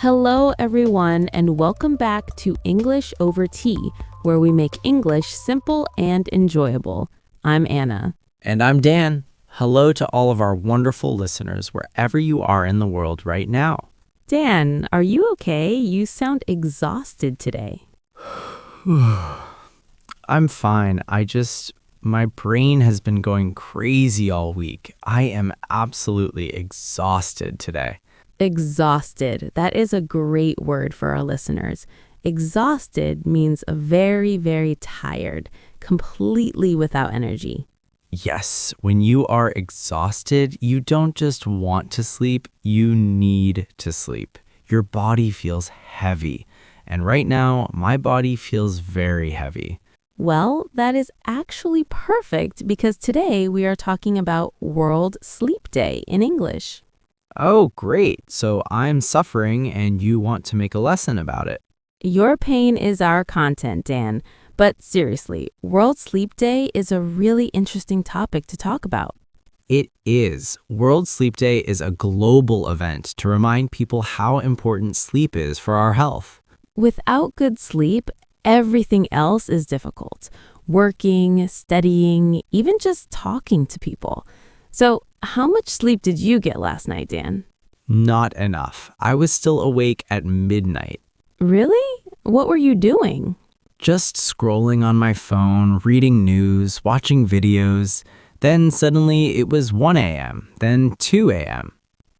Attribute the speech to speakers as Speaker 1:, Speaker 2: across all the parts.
Speaker 1: Hello, everyone, and welcome back to English Over Tea, where we make English simple and enjoyable. I'm Anna.
Speaker 2: And I'm Dan. Hello to all of our wonderful listeners wherever you are in the world right now.
Speaker 1: Dan, are you okay? You sound exhausted today.
Speaker 2: I'm fine. My brain has been going crazy all week. I am absolutely exhausted today.
Speaker 1: Exhausted. That is a great word for our listeners. Exhausted means very, very tired, completely without energy.
Speaker 2: Yes, when you are exhausted, you don't just want to sleep, you need to sleep. Your body feels heavy. And right now, my body feels very heavy.
Speaker 1: Well, that is actually perfect because today we are talking about World Sleep Day in English.
Speaker 2: Oh, great. So I'm suffering and you want to make a lesson about it.
Speaker 1: Your pain is our content, Dan. But seriously, World Sleep Day is a really interesting topic to talk about.
Speaker 2: It is. World Sleep Day is a global event to remind people how important sleep is for our health.
Speaker 1: Without good sleep, everything else is difficult. Working, studying, even just talking to people. So, how much sleep did you get last night, Dan?
Speaker 2: Not enough. I was still awake at midnight.
Speaker 1: Really? What were you doing?
Speaker 2: Just scrolling on my phone, reading news, watching videos. Then suddenly it was 1 a.m., then 2 a.m.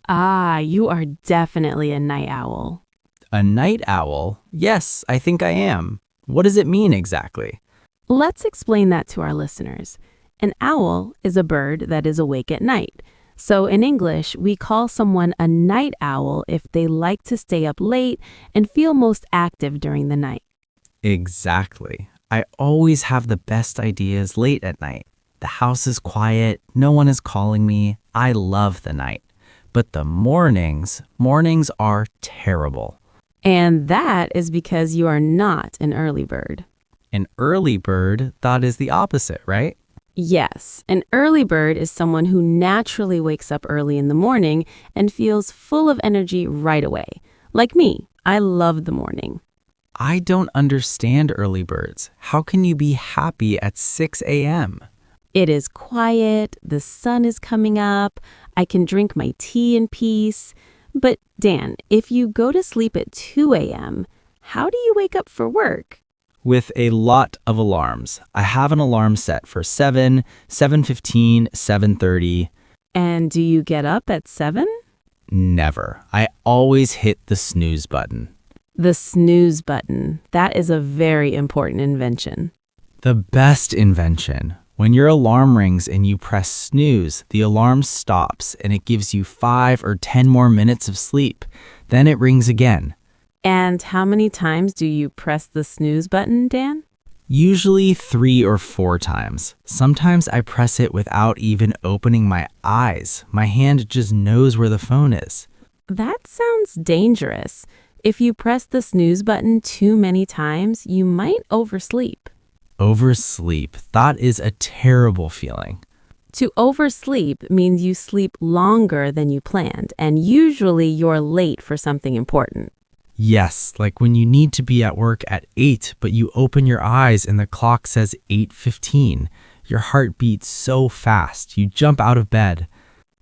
Speaker 1: Ah, you are definitely a night owl.
Speaker 2: A night owl? Yes, I think I am. What does it mean exactly?
Speaker 1: Let's explain that to our listeners. An owl is a bird that is awake at night. So in English, we call someone a night owl if they like to stay up late and feel most active during the night.
Speaker 2: Exactly. I always have the best ideas late at night. The house is quiet, no one is calling me. I love the night. But the mornings are terrible.
Speaker 1: And that is because you are not an early bird.
Speaker 2: An early bird, that is the opposite, right?
Speaker 1: Yes, an early bird is someone who naturally wakes up early in the morning and feels full of energy right away. Like me, I love the morning.
Speaker 2: I don't understand early birds. How can you be happy at 6 a.m.?
Speaker 1: It is quiet, the sun is coming up, I can drink my tea in peace. But Dan, if you go to sleep at 2 a.m., how do you wake up for work?
Speaker 2: With a lot of alarms. I have an alarm set for 7, 7:15, 7:30.
Speaker 1: And do you get up at 7?
Speaker 2: Never. I always hit the snooze button.
Speaker 1: The snooze button. That is a very important invention.
Speaker 2: The best invention. When your alarm rings and you press snooze, the alarm stops and it gives you 5 or 10 more minutes of sleep. Then it rings again.
Speaker 1: And how many times do you press the snooze button, Dan?
Speaker 2: Usually 3 or 4 times. Sometimes I press it without even opening my eyes. My hand just knows where the phone is.
Speaker 1: That sounds dangerous. If you press the snooze button too many times, you might oversleep.
Speaker 2: Oversleep. That is a terrible feeling.
Speaker 1: To oversleep means you sleep longer than you planned, and usually you're late for something important.
Speaker 2: Yes, like when you need to be at work at 8, but you open your eyes and the clock says 8:15. Your heart beats so fast, you jump out of bed.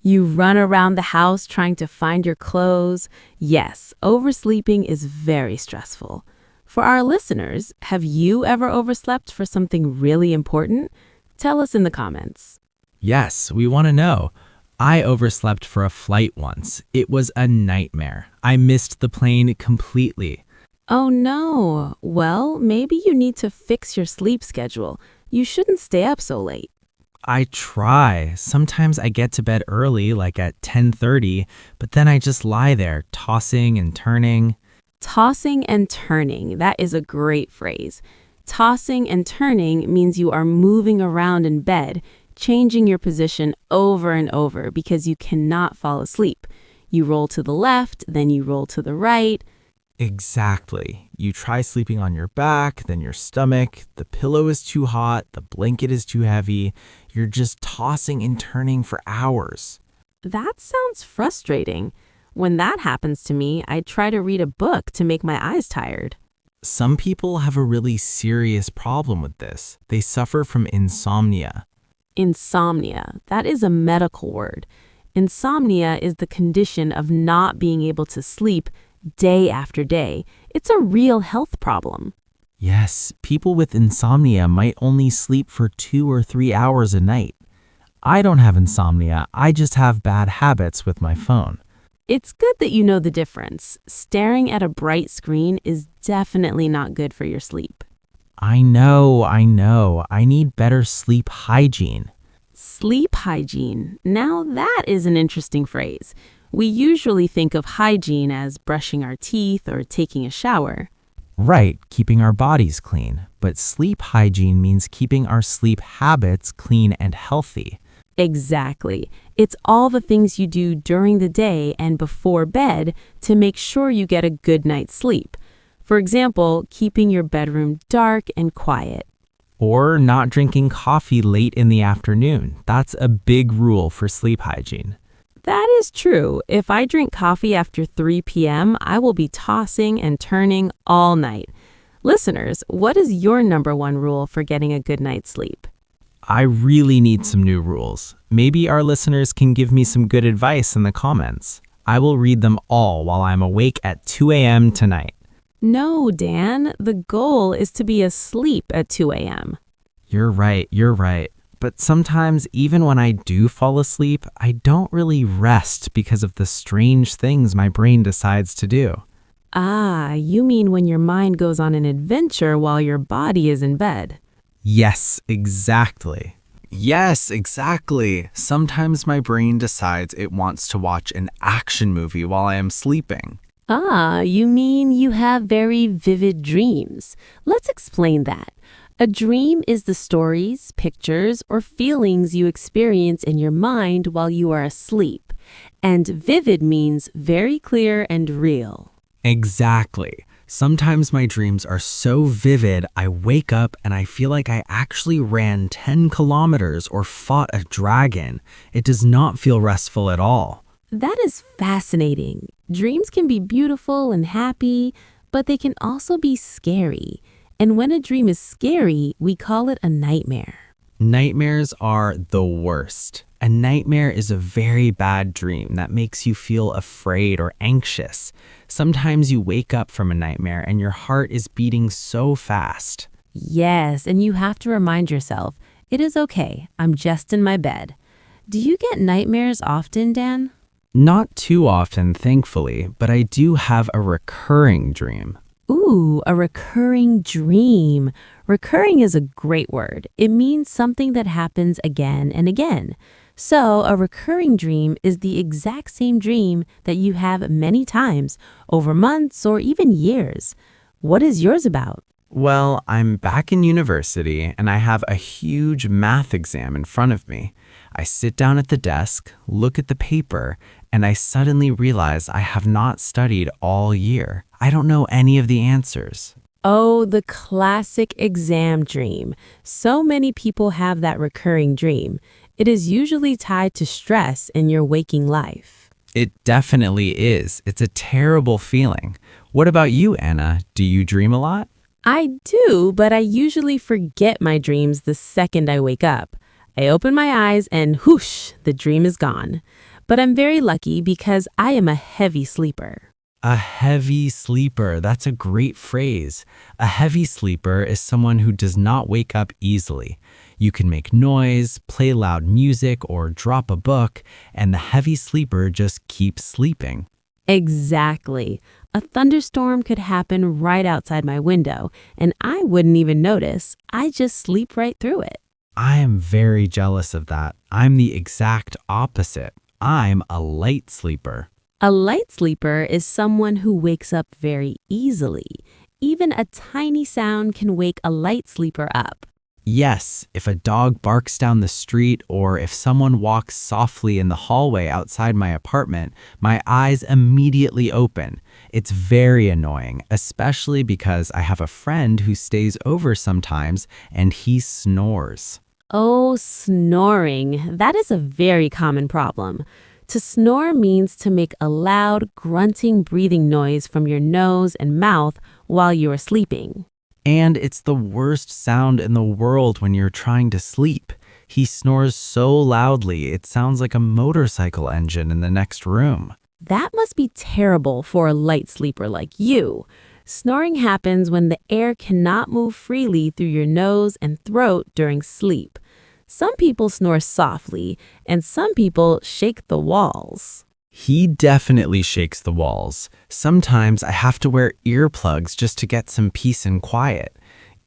Speaker 1: You run around the house trying to find your clothes. Yes, oversleeping is very stressful. For our listeners, have you ever overslept for something really important? Tell us in the comments.
Speaker 2: Yes, we want to know. I overslept for a flight once. It was a nightmare. I missed the plane completely.
Speaker 1: Oh no. Well, maybe you need to fix your sleep schedule. You shouldn't stay up so late.
Speaker 2: I try. Sometimes I get to bed early, like at 10:30, but then I just lie there, tossing and turning.
Speaker 1: Tossing and turning. That is a great phrase. Tossing and turning means you are moving around in bed, changing your position over and over because you cannot fall asleep. You roll to the left, then you roll to the right.
Speaker 2: Exactly. You try sleeping on your back, then your stomach. The pillow is too hot, the blanket is too heavy. You're just tossing and turning for hours.
Speaker 1: That sounds frustrating. When that happens to me, I try to read a book to make my eyes tired.
Speaker 3: Some people have a really serious problem with this. They suffer from insomnia.
Speaker 1: Insomnia, that is a medical word. Insomnia is the condition of not being able to sleep day after day. It's a real health problem.
Speaker 3: Yes, people with insomnia might only sleep for 2 or 3 hours a night. I don't have insomnia, I just have bad habits with my phone.
Speaker 1: It's good that you know the difference. Staring at a bright screen is definitely not good for your sleep.
Speaker 3: I know. I need better sleep hygiene.
Speaker 1: Sleep hygiene. Now that is an interesting phrase. We usually think of hygiene as brushing our teeth or taking a shower.
Speaker 3: Right, keeping our bodies clean. But sleep hygiene means keeping our sleep habits clean and healthy.
Speaker 1: Exactly. It's all the things you do during the day and before bed to make sure you get a good night's sleep. For example, keeping your bedroom dark and quiet.
Speaker 3: Or not drinking coffee late in the afternoon. That's a big rule for sleep hygiene.
Speaker 1: That is true. If I drink coffee after 3 p.m., I will be tossing and turning all night. Listeners, what is your number one rule for getting a good night's sleep?
Speaker 3: I really need some new rules. Maybe our listeners can give me some good advice in the comments. I will read them all while I'm awake at 2 a.m. tonight.
Speaker 1: No, Dan, the goal is to be asleep at 2 a.m.
Speaker 3: You're right. But sometimes, even when I do fall asleep, I don't really rest because of the strange things my brain decides to do.
Speaker 1: Ah, you mean when your mind goes on an adventure while your body is in bed.
Speaker 3: Yes, exactly. Sometimes my brain decides it wants to watch an action movie while I am sleeping.
Speaker 1: Ah, you mean you have very vivid dreams. Let's explain that. A dream is the stories, pictures, or feelings you experience in your mind while you are asleep. And vivid means very clear and real.
Speaker 3: Exactly. Sometimes my dreams are so vivid, I wake up and I feel like I actually ran 10 kilometers or fought a dragon. It does not feel restful at all.
Speaker 1: That is fascinating. Dreams can be beautiful and happy, but they can also be scary. And when a dream is scary, we call it a nightmare.
Speaker 3: Nightmares are the worst. A nightmare is a very bad dream that makes you feel afraid or anxious. Sometimes you wake up from a nightmare and your heart is beating so fast.
Speaker 1: Yes, and you have to remind yourself, it is okay, I'm just in my bed. Do you get nightmares often, Dan?
Speaker 3: Not too often, thankfully, but I do have a recurring dream.
Speaker 1: Ooh, a recurring dream. Recurring is a great word. It means something that happens again and again. So, a recurring dream is the exact same dream that you have many times over months or even years. What is yours about?
Speaker 3: Well, I'm back in university and I have a huge math exam in front of me. I sit down at the desk, look at the paper, and I suddenly realize I have not studied all year. I don't know any of the answers.
Speaker 1: Oh, the classic exam dream. So many people have that recurring dream. It is usually tied to stress in your waking life.
Speaker 3: It definitely is. It's a terrible feeling. What about you, Anna? Do you dream a lot?
Speaker 1: I do, but I usually forget my dreams the second I wake up. I open my eyes and whoosh, the dream is gone. But I'm very lucky because I am a heavy sleeper.
Speaker 3: A heavy sleeper. That's a great phrase. A heavy sleeper is someone who does not wake up easily. You can make noise, play loud music, or drop a book, and the heavy sleeper just keeps sleeping.
Speaker 1: Exactly. A thunderstorm could happen right outside my window, and I wouldn't even notice. I just sleep right through it.
Speaker 3: I am very jealous of that. I'm the exact opposite. I'm a light sleeper.
Speaker 1: A light sleeper is someone who wakes up very easily. Even a tiny sound can wake a light sleeper up.
Speaker 3: Yes, if a dog barks down the street or if someone walks softly in the hallway outside my apartment, my eyes immediately open. It's very annoying, especially because I have a friend who stays over sometimes and he snores.
Speaker 1: Oh, snoring. That is a very common problem. To snore means to make a loud, grunting breathing noise from your nose and mouth while you are sleeping.
Speaker 3: And it's the worst sound in the world when you're trying to sleep. He snores so loudly, it sounds like a motorcycle engine in the next room.
Speaker 1: That must be terrible for a light sleeper like you. Snoring happens when the air cannot move freely through your nose and throat during sleep. Some people snore softly, and some people shake the walls.
Speaker 3: He definitely shakes the walls. Sometimes I have to wear earplugs just to get some peace and quiet.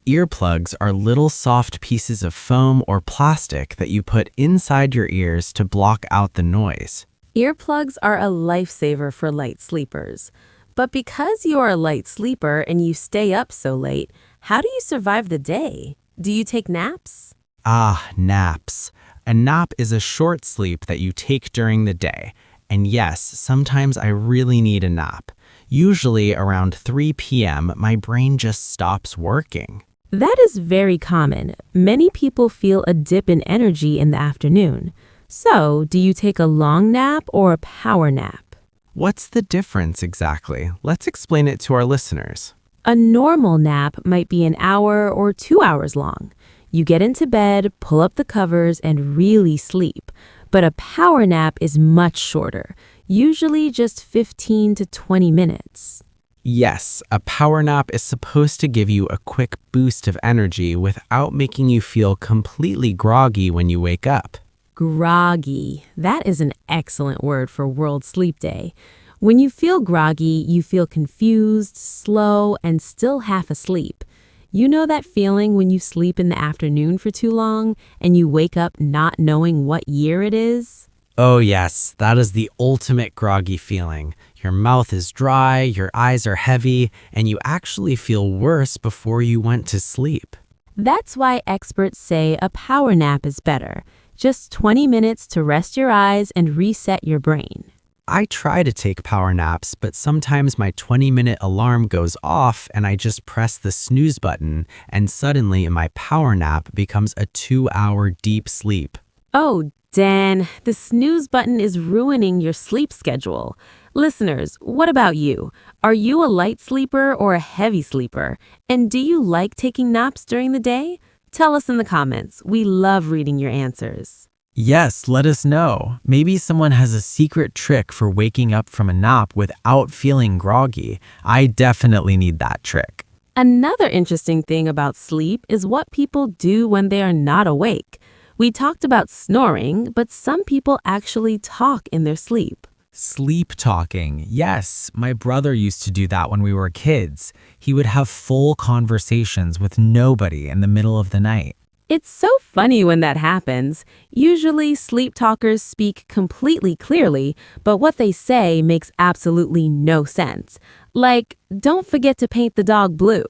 Speaker 3: Earplugs are little soft pieces of foam or plastic that you put inside your ears to block out the noise.
Speaker 1: Earplugs are a lifesaver for light sleepers. But because you are a light sleeper and you stay up so late, how do you survive the day? Do you take naps?
Speaker 3: Ah, naps. A nap is a short sleep that you take during the day. And yes, sometimes I really need a nap. Usually around 3 p.m., my brain just stops working.
Speaker 1: That is very common. Many people feel a dip in energy in the afternoon. So, do you take a long nap or a power nap?
Speaker 3: What's the difference exactly? Let's explain it to our listeners.
Speaker 1: A normal nap might be an hour or 2 hours long. You get into bed, pull up the covers, and really sleep. But a power nap is much shorter, usually just 15 to 20 minutes.
Speaker 3: Yes, a power nap is supposed to give you a quick boost of energy without making you feel completely groggy when you wake up.
Speaker 1: Groggy. That is an excellent word for World Sleep Day. When you feel groggy, you feel confused, slow, and still half asleep. You know that feeling when you sleep in the afternoon for too long and you wake up not knowing what year it is?
Speaker 3: Oh yes, that is the ultimate groggy feeling. Your mouth is dry, your eyes are heavy, and you actually feel worse before you went to sleep.
Speaker 1: That's why experts say a power nap is better. Just 20 minutes to rest your eyes and reset your brain.
Speaker 3: I try to take power naps, but sometimes my 20-minute alarm goes off and I just press the snooze button, and suddenly my power nap becomes a 2-hour deep sleep.
Speaker 1: Oh, Dan, the snooze button is ruining your sleep schedule. Listeners, what about you? Are you a light sleeper or a heavy sleeper? And do you like taking naps during the day? Tell us in the comments. We love reading your answers.
Speaker 3: Yes, let us know. Maybe someone has a secret trick for waking up from a nap without feeling groggy. I definitely need that trick.
Speaker 1: Another interesting thing about sleep is what people do when they are not awake. We talked about snoring, but some people actually talk in their sleep.
Speaker 3: Sleep talking. Yes, my brother used to do that when we were kids. He would have full conversations with nobody in the middle of the night.
Speaker 1: It's so funny when that happens. Usually, sleep talkers speak completely clearly, but what they say makes absolutely no sense. Like, don't forget to paint the dog blue.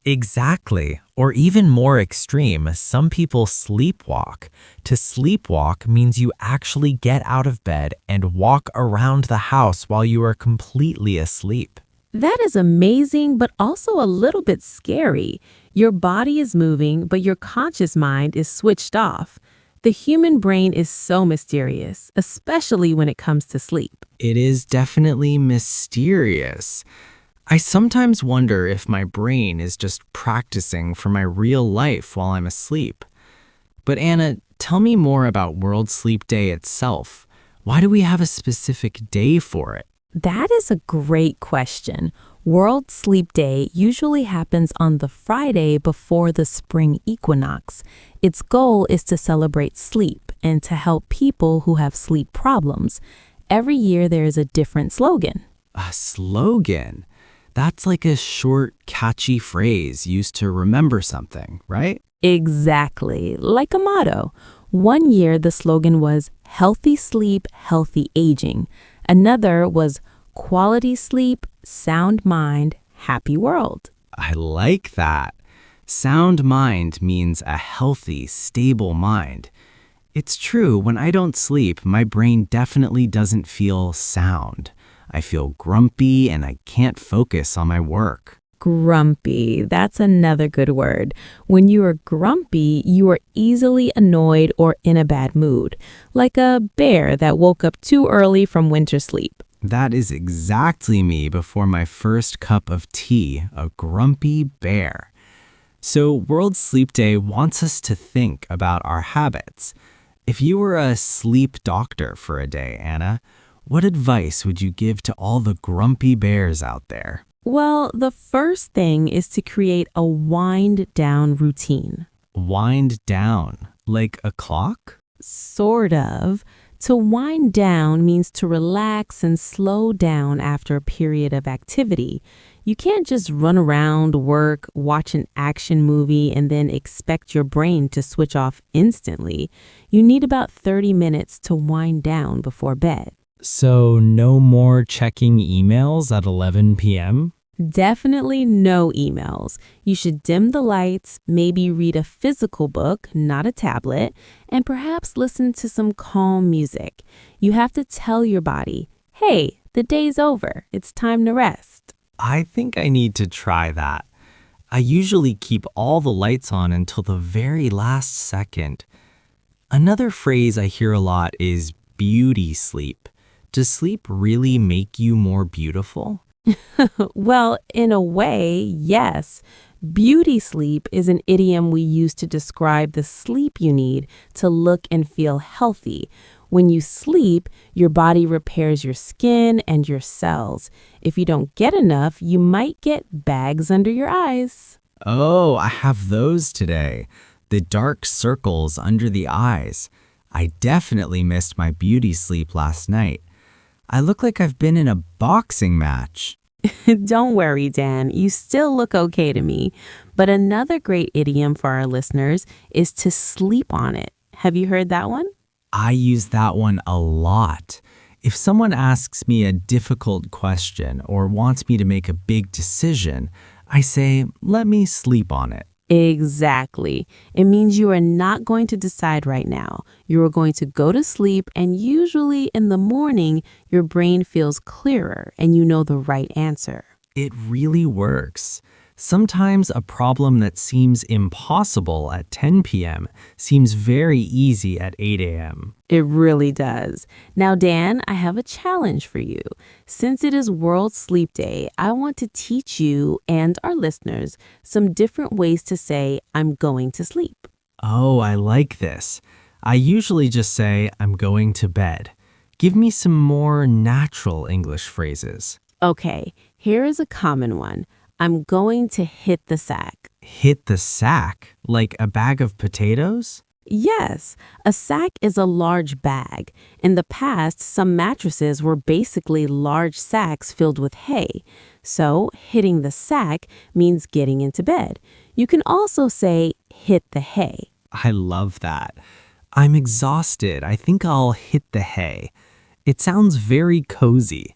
Speaker 3: Exactly. Or even more extreme, some people sleepwalk. To sleepwalk means you actually get out of bed and walk around the house while you are completely asleep.
Speaker 1: That is amazing, but also a little bit scary. Your body is moving, but your conscious mind is switched off. The human brain is so mysterious, especially when it comes to sleep.
Speaker 3: It is definitely mysterious. I sometimes wonder if my brain is just practicing for my real life while I'm asleep. But Anna, tell me more about World Sleep Day itself. Why do we have a specific day for it?
Speaker 1: That is a great question. World Sleep Day usually happens on the Friday before the spring equinox. Its goal is to celebrate sleep and to help people who have sleep problems. Every year there is a different slogan.
Speaker 3: A slogan? That's like a short, catchy phrase used to remember something, right?
Speaker 1: Exactly, like a motto. One year the slogan was healthy sleep, healthy aging. Another was quality sleep, sound mind, happy world.
Speaker 3: I like that. Sound mind means a healthy, stable mind. It's true, when I don't sleep, my brain definitely doesn't feel sound. I feel grumpy and I can't focus on my work.
Speaker 1: Grumpy. That's another good word. When you are grumpy, you are easily annoyed or in a bad mood, like a bear that woke up too early from winter sleep.
Speaker 3: That is exactly me before my first cup of tea, a grumpy bear. So, World Sleep Day wants us to think about our habits. If you were a sleep doctor for a day, Anna, what advice would you give to all the grumpy bears out there?
Speaker 1: Well, the first thing is to create a wind down routine.
Speaker 3: Wind down, like a clock?
Speaker 1: Sort of. To wind down means to relax and slow down after a period of activity. You can't just run around, work, watch an action movie, and then expect your brain to switch off instantly. You need about 30 minutes to wind down before bed.
Speaker 3: So, no more checking emails at 11 p.m.?
Speaker 1: Definitely no emails. You should dim the lights, maybe read a physical book, not a tablet, and perhaps listen to some calm music. You have to tell your body, hey, the day's over. It's time to rest.
Speaker 3: I think I need to try that. I usually keep all the lights on until the very last second. Another phrase I hear a lot is beauty sleep. Does sleep really make you more beautiful?
Speaker 1: Well, in a way, yes. Beauty sleep is an idiom we use to describe the sleep you need to look and feel healthy. When you sleep, your body repairs your skin and your cells. If you don't get enough, you might get bags under your eyes.
Speaker 3: Oh, I have those today. The dark circles under the eyes. I definitely missed my beauty sleep last night. I look like I've been in a boxing match.
Speaker 1: Don't worry, Dan. You still look okay to me. But another great idiom for our listeners is to sleep on it. Have you heard that one?
Speaker 3: I use that one a lot. If someone asks me a difficult question or wants me to make a big decision, I say, let me sleep on it.
Speaker 1: Exactly. It means you are not going to decide right now. You are going to go to sleep, and usually in the morning, your brain feels clearer and you know the right answer.
Speaker 3: It really works. Sometimes a problem that seems impossible at 10 p.m. seems very easy at 8 a.m.
Speaker 1: It really does. Now, Dan, I have a challenge for you. Since it is World Sleep Day, I want to teach you and our listeners some different ways to say, I'm going to sleep.
Speaker 3: Oh, I like this. I usually just say, I'm going to bed. Give me some more natural English phrases.
Speaker 1: Okay, here is a common one. I'm going to hit the sack.
Speaker 3: Hit the sack? Like a bag of potatoes?
Speaker 1: Yes, a sack is a large bag. In the past, some mattresses were basically large sacks filled with hay. So, hitting the sack means getting into bed. You can also say, hit the hay.
Speaker 3: I love that. I'm exhausted. I think I'll hit the hay. It sounds very cozy.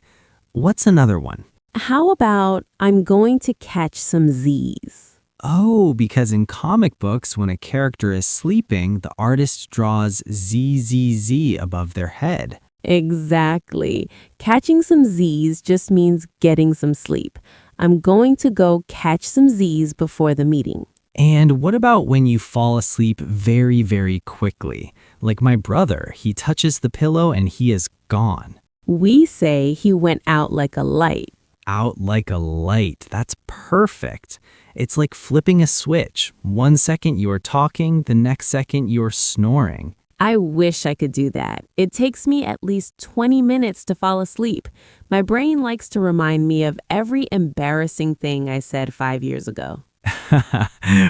Speaker 3: What's another one?
Speaker 1: How about, I'm going to catch some Z's?
Speaker 3: Oh, because in comic books, when a character is sleeping, the artist draws ZZZ above their head.
Speaker 1: Exactly. Catching some Z's just means getting some sleep. I'm going to go catch some Z's before the meeting.
Speaker 3: And what about when you fall asleep very, very quickly? Like my brother, he touches the pillow and he is gone.
Speaker 1: We say he went out like a light.
Speaker 3: Out like a light. That's perfect. It's like flipping a switch. 1 second you are talking, the next second you're snoring.
Speaker 1: I wish I could do that. It takes me at least 20 minutes to fall asleep. My brain likes to remind me of every embarrassing thing I said 5 years ago.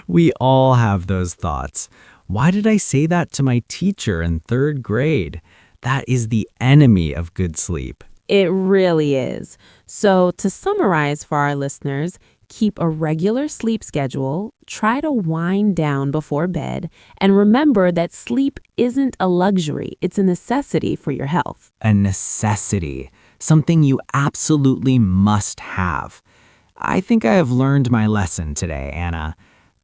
Speaker 3: We all have those thoughts. Why did I say that to my teacher in 3rd grade? That is the enemy of good sleep.
Speaker 1: It really is. So, to summarize for our listeners, keep a regular sleep schedule, try to wind down before bed, and remember that sleep isn't a luxury, it's a necessity for your health.
Speaker 3: A necessity. Something you absolutely must have. I think I have learned my lesson today, Anna.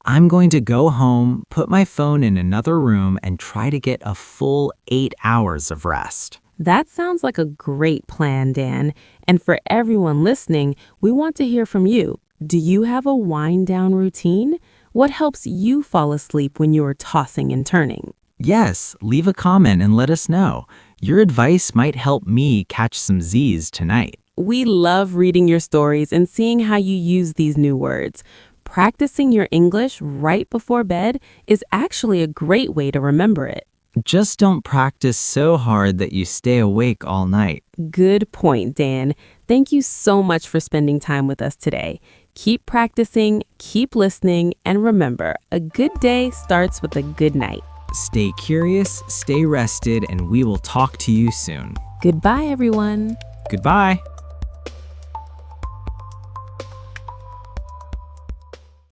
Speaker 3: I'm going to go home, put my phone in another room, and try to get a full 8 hours of rest.
Speaker 1: That sounds like a great plan, Dan. And for everyone listening, we want to hear from you. Do you have a wind down routine? What helps you fall asleep when you're tossing and turning?
Speaker 2: Yes, leave a comment and let us know. Your advice might help me catch some Z's tonight.
Speaker 1: We love reading your stories and seeing how you use these new words. Practicing your English right before bed is actually a great way to remember it.
Speaker 2: Just don't practice so hard that you stay awake all night.
Speaker 1: Good point, Dan. Thank you so much for spending time with us today. Keep practicing, keep listening, and remember, a good day starts with a good night.
Speaker 2: Stay curious, stay rested, and we will talk to you soon.
Speaker 1: Goodbye, everyone.
Speaker 2: Goodbye.